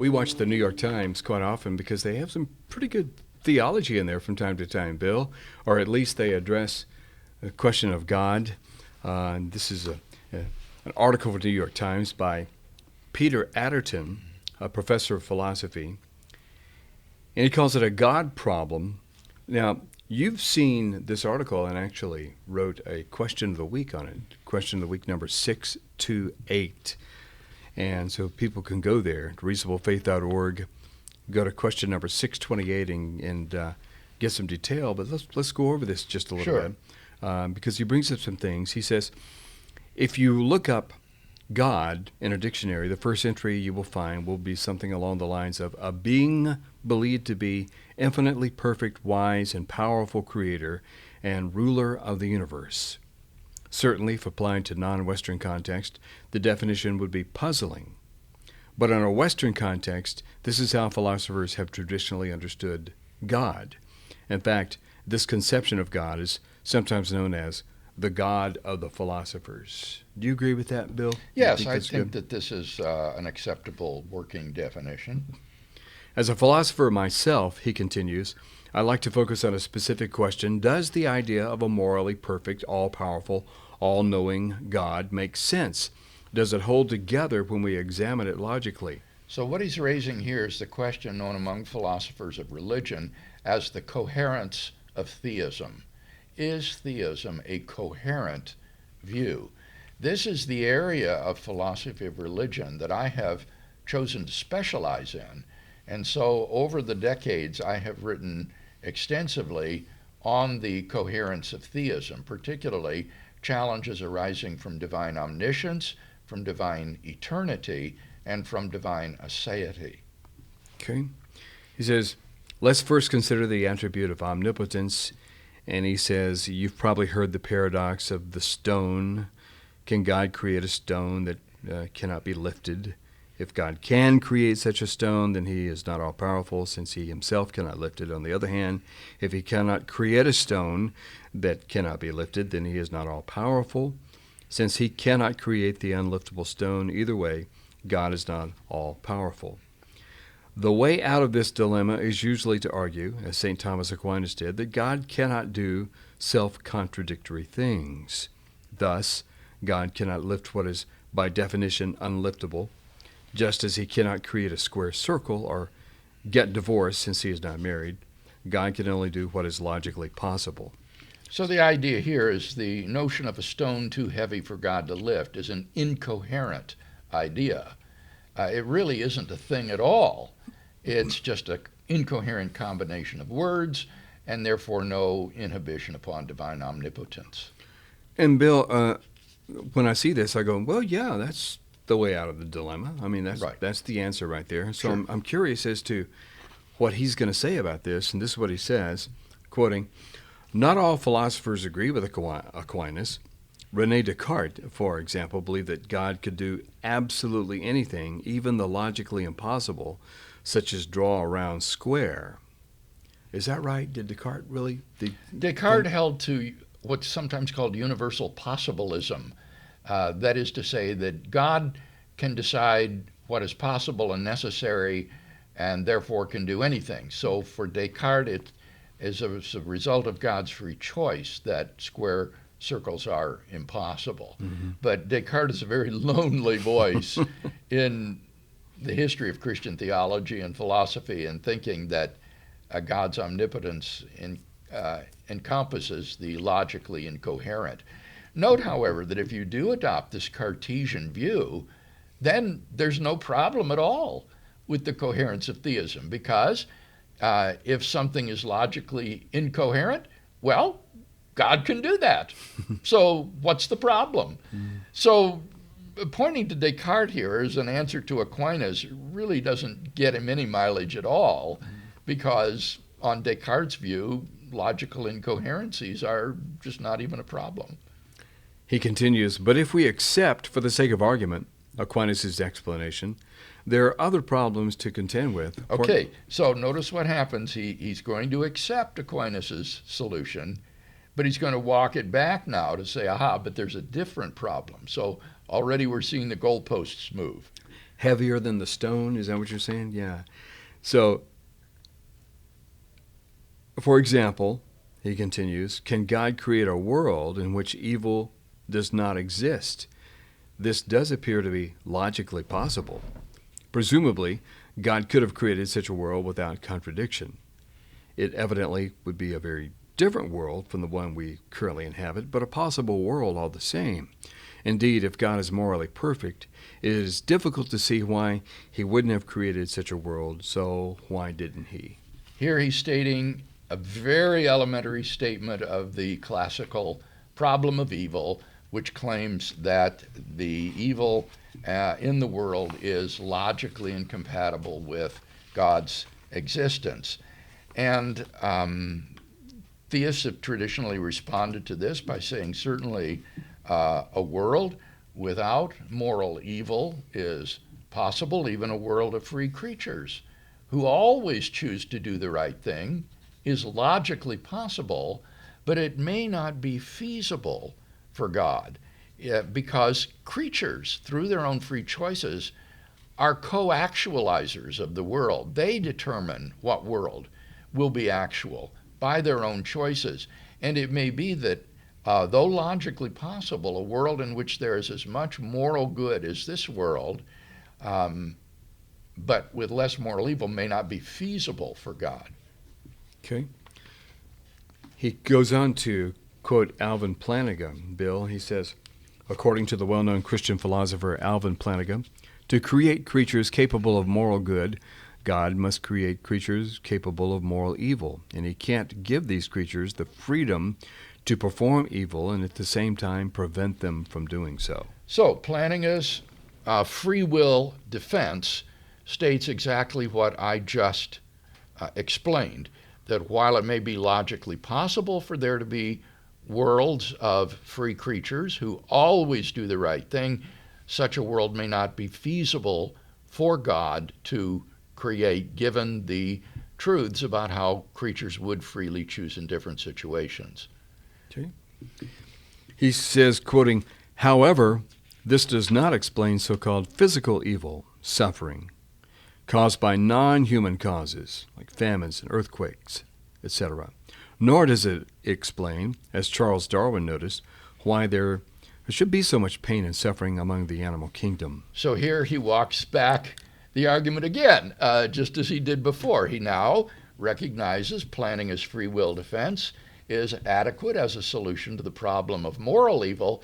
We watch the New York Times quite often because they have some pretty good theology in there from time to time, Bill, or at least they address the question of God. And this is an article from the New York Times by Peter Atherton, a professor of philosophy, and he calls it a God problem. Now, you've seen this article and actually wrote a question of the week on it, question of the week number 628. And so people can go there to reasonablefaith.org, go to question number 628 and get some detail. But let's go over this just a little bit because he brings up some things. He says, if you look up God in a dictionary, the first entry you will find will be something along the lines of a being believed to be infinitely perfect, wise, and powerful creator and ruler of the universe. Certainly, if applied to non-Western context, the definition would be puzzling. But in a Western context, this is how philosophers have traditionally understood God. In fact, this conception of God is sometimes known as the God of the philosophers. Do you agree with that, Bill? Yes, I think that this is an acceptable working definition. As a philosopher myself, he continues, I like to focus on a specific question. Does the idea of a morally perfect, all-powerful, all-knowing God make sense? Does it hold together when we examine it logically? So what he's raising here is the question known among philosophers of religion as the coherence of theism. Is theism a coherent view? This is the area of philosophy of religion that I have chosen to specialize in. And so over the decades, I have written extensively on the coherence of theism, particularly challenges arising from divine omniscience, from divine eternity, and from divine aseity. Okay. He says, let's first consider the attribute of omnipotence. And he says, you've probably heard the paradox of the stone. Can God create a stone that cannot be lifted? If God can create such a stone, then he is not all-powerful, since he himself cannot lift it. On the other hand, if he cannot create a stone that cannot be lifted, then he is not all-powerful, since he cannot create the unliftable stone. Either way, God is not all-powerful. The way out of this dilemma is usually to argue, as St. Thomas Aquinas did, that God cannot do self-contradictory things. Thus, God cannot lift what is by definition unliftable, just as he cannot create a square circle or get divorced since he is not married. God can only do what is logically possible. So the idea here is the notion of a stone too heavy for God to lift is an incoherent idea. It really isn't a thing at all. It's just an incoherent combination of words, and therefore no inhibition upon divine omnipotence. And Bill, when I see this, I go, well, yeah, that's the way out of the dilemma. I mean, that's the answer right there. So Sure. I'm curious as to what he's going to say about this, and this is what he says, quoting, not all philosophers agree with Aquinas. René Descartes, for example, believed that God could do absolutely anything, even the logically impossible, such as draw a round square. Is that right? Did Descartes really? Descartes held to what's sometimes called universal possibilism. That is to say that God can decide what is possible and necessary and therefore can do anything. So for Descartes, it is a result of God's free choice that square circles are impossible. Mm-hmm. But Descartes is a very lonely voice in the history of Christian theology and philosophy, and thinking that God's omnipotence encompasses the logically incoherent. Note, however, that if you do adopt this Cartesian view, then there's no problem at all with the coherence of theism, because if something is logically incoherent, well, God can do that. So what's the problem? So pointing to Descartes here as an answer to Aquinas really doesn't get him any mileage at all, because on Descartes' view, logical incoherencies are just not even a problem. He continues, but if we accept, for the sake of argument, Aquinas' explanation, there are other problems to contend with. Okay, so notice what happens. He's going to accept Aquinas' solution, but he's going to walk it back now to say, aha, but there's a different problem. So already we're seeing the goalposts move. heavier than the stone. Is that what you're saying? Yeah. So, for example, he continues, can God create a world in which evil does not exist? This does appear to be logically possible. Presumably, God could have created such a world without contradiction. It evidently would be a very different world from the one we currently inhabit, but a possible world all the same. Indeed, if God is morally perfect, it is difficult to see why he wouldn't have created such a world, so why didn't he? Here he's stating a very elementary statement of the classical problem of evil, which claims that the evil in the world is logically incompatible with God's existence. And theists have traditionally responded to this by saying certainly a world without moral evil is possible, even a world of free creatures who always choose to do the right thing is logically possible, but it may not be feasible for God because creatures, through their own free choices, are co-actualizers of the world. They determine what world will be actual by their own choices. And it may be that, though logically possible, a world in which there is as much moral good as this world, but with less moral evil, may not be feasible for God. Okay. He goes on to quote Alvin Plantinga, Bill. He says, according to the well-known Christian philosopher Alvin Plantinga, to create creatures capable of moral good, God must create creatures capable of moral evil, and he can't give these creatures the freedom to perform evil and at the same time prevent them from doing so. So Plantinga's free will defense states exactly what I just explained, that while it may be logically possible for there to be worlds of free creatures who always do the right thing, such a world may not be feasible for God to create, given the truths about how creatures would freely choose in different situations. Okay. He says, quoting, however, this does not explain so-called physical evil, suffering, caused by non-human causes, like famines and earthquakes, etc. Nor does it explain, as Charles Darwin noticed, why there should be so much pain and suffering among the animal kingdom. So here he walks back the argument again, just as he did before. He now recognizes Plantinga's free will defense is adequate as a solution to the problem of moral evil,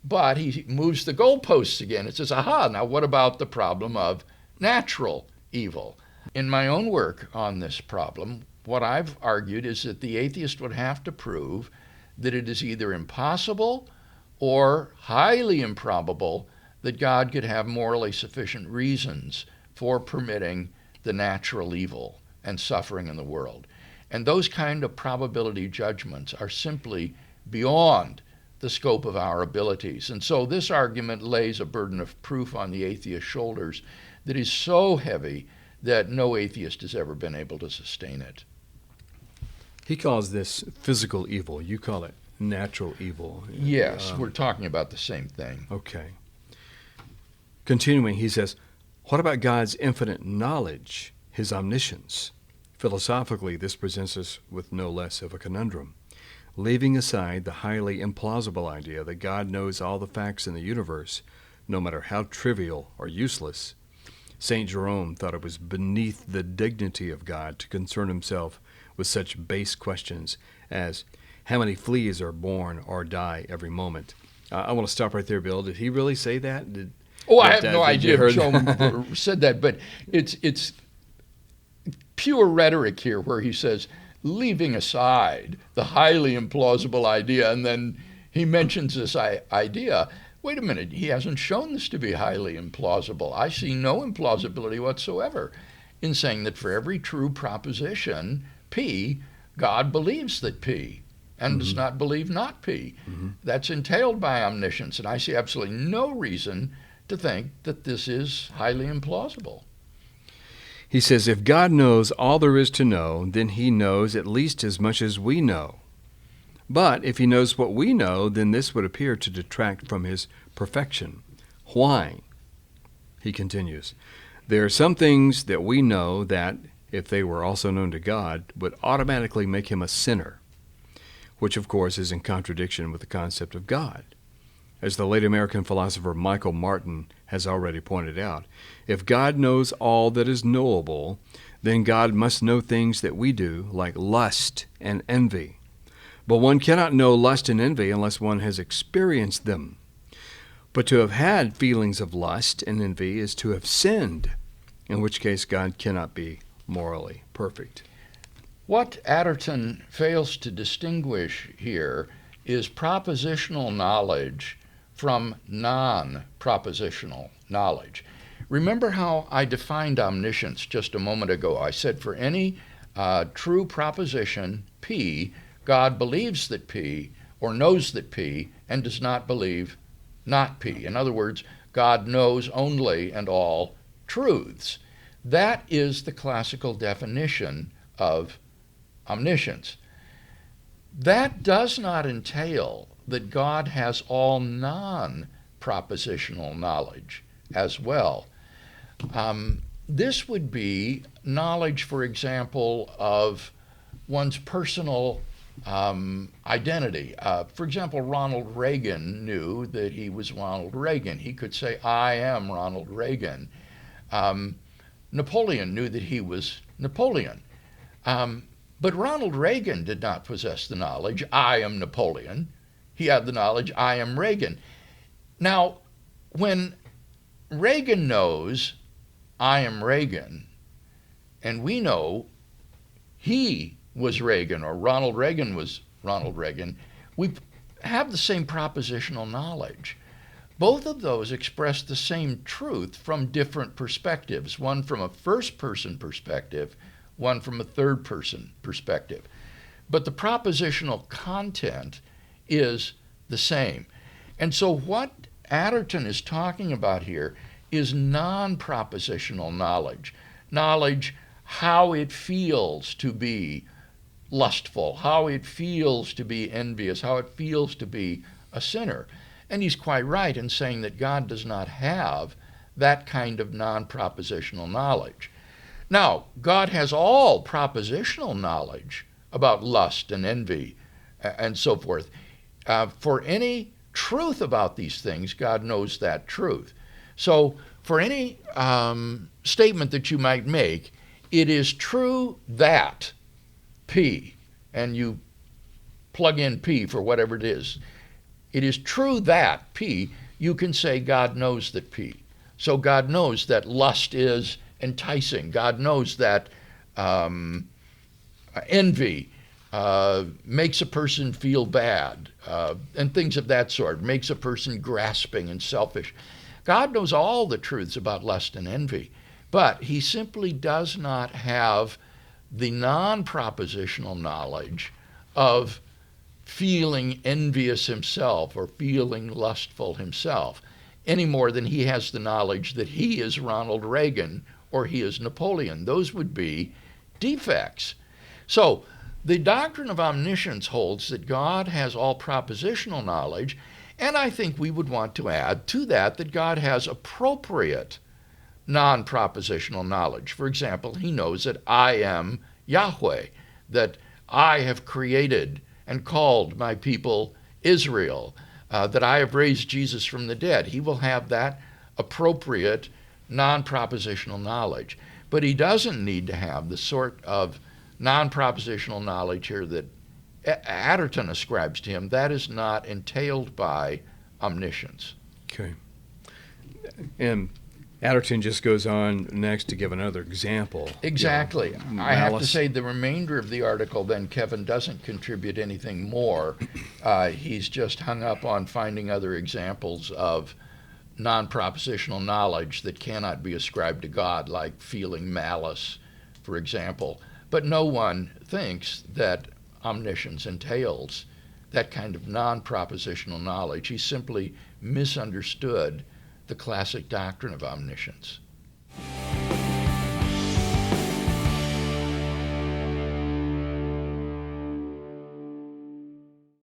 but he moves the goalposts again. It says, aha, now what about the problem of natural evil? In my own work on this problem, what I've argued is that the atheist would have to prove that it is either impossible or highly improbable that God could have morally sufficient reasons for permitting the natural evil and suffering in the world. And those kind of probability judgments are simply beyond the scope of our abilities. And so this argument lays a burden of proof on the atheist's shoulders that is so heavy that no atheist has ever been able to sustain it. He calls this physical evil. You call it natural evil. Yes, we're talking about the same thing. Okay. Continuing, he says, what about God's infinite knowledge, his omniscience? Philosophically, this presents us with no less of a conundrum. Leaving aside the highly implausible idea that God knows all the facts in the universe, no matter how trivial or useless, St. Jerome thought it was beneath the dignity of God to concern himself with such base questions as how many fleas are born or die every moment. I want to stop right there, Bill. Did he really say that? I have no idea if Jerome said that, but it's pure rhetoric here where he says, leaving aside the highly implausible idea, and then he mentions this idea. Wait a minute, he hasn't shown this to be highly implausible. I see no implausibility whatsoever in saying that for every true proposition, P, God believes that P and does not believe not P. That's entailed by omniscience, and I see absolutely no reason to think that this is highly implausible. He says, if God knows all there is to know, then he knows at least as much as we know. But if he knows what we know, then this would appear to detract from his perfection. Why? He continues, there are some things that we know that, if they were also known to God, would automatically make him a sinner, which of course is in contradiction with the concept of God. As the late American philosopher Michael Martin has already pointed out, if God knows all that is knowable, then God must know things that we do, like lust and envy. But one cannot know lust and envy unless one has experienced them. But to have had feelings of lust and envy is to have sinned, in which case God cannot be morally perfect. What Atherton fails to distinguish here is propositional knowledge from non-propositional knowledge. Remember how I defined omniscience just a moment ago. I said for any true proposition, P, God believes that P, or knows that P, and does not believe not P. In other words, God knows only and all truths. That is the classical definition of omniscience. That does not entail that God has all non-propositional knowledge as well. This would be knowledge, for example, of one's personal identity. For example, Ronald Reagan knew that he was Ronald Reagan. He could say, I am Ronald Reagan. Napoleon knew that he was Napoleon. But Ronald Reagan did not possess the knowledge, I am Napoleon. He had the knowledge, I am Reagan. Now, when Reagan knows, I am Reagan, and we know he was Reagan, or Ronald Reagan was Ronald Reagan, we have the same propositional knowledge. Both of those express the same truth from different perspectives, one from a first-person perspective, one from a third-person perspective. But the propositional content is the same. And so what Atherton is talking about here is non-propositional knowledge. Knowledge how it feels to be lustful, how it feels to be envious, how it feels to be a sinner. And he's quite right in saying that God does not have that kind of non-propositional knowledge. Now, God has all propositional knowledge about lust and envy and so forth. For any truth about these things, God knows that truth. So for any statement that you might make, it is true that P, and you plug in P for whatever it is. It is true that P, you can say God knows that P. So God knows that lust is enticing. God knows that envy makes a person feel bad, and things of that sort, makes a person grasping and selfish. God knows all the truths about lust and envy, but he simply does not have the non-propositional knowledge of feeling envious himself or feeling lustful himself, any more than he has the knowledge that he is Ronald Reagan or he is Napoleon. Those would be defects. So the doctrine of omniscience holds that God has all propositional knowledge, and I think we would want to add to that that God has appropriate non-propositional knowledge. For example, he knows that I am Yahweh, that I have created and called my people Israel, that I have raised Jesus from the dead. He will have that appropriate non-propositional knowledge. But he doesn't need to have the sort of non-propositional knowledge here that Atherton ascribes to him. That is not entailed by omniscience. Okay. And Atherton just goes on next to give another example. Exactly. You know, I have to say the remainder of the article, then, Kevin doesn't contribute anything more. He's just hung up on finding other examples of non-propositional knowledge that cannot be ascribed to God, like feeling malice, for example. But no one thinks that omniscience entails that kind of non-propositional knowledge. He simply misunderstood the classic doctrine of omniscience.